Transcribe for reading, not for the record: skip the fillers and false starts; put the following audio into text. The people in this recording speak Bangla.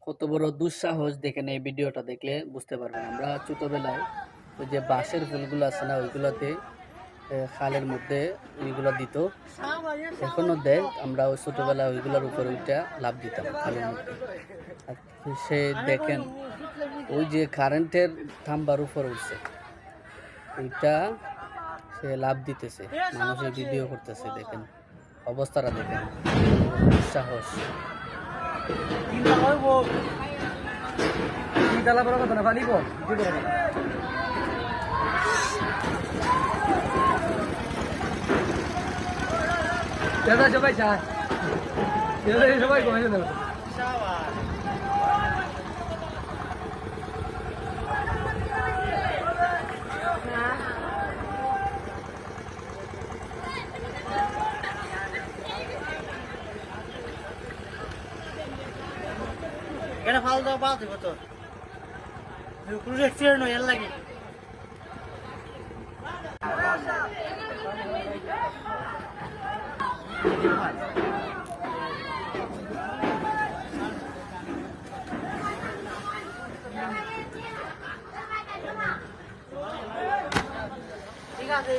কত বড় দুঃসাহস দেখেন, এই ভিডিওটা দেখলে বুঝতে পারবেন। আমরা ছোটবেলায় ওই যে বাঁশের ফুলগুলো আছে না, ওইগুলাতে খালের মধ্যে ওইগুলা দিত। এখনো দেয়, আমরা ওই ছোটবেলায় ওইগুলোর উপরে ওইটা লাভ দিতাম খালের মধ্যে। আর সে দেখেন ওই যে কারেন্টের থাম্বার উপর উঠছে, ওইটা সে লাভ দিতেছে, মানুষের ভিডিও করতেছে। দেখেন অবস্থাটা, দেখেন দুঃসাহস। তিনতলা বড় কথা না, পানি কম সবাই চায়, সবাই কমেছে না। এটা ফাল দাও বাদ দিব তো কোনো এক্সিডেন্ট হয় এর লাগে ঠিক আছে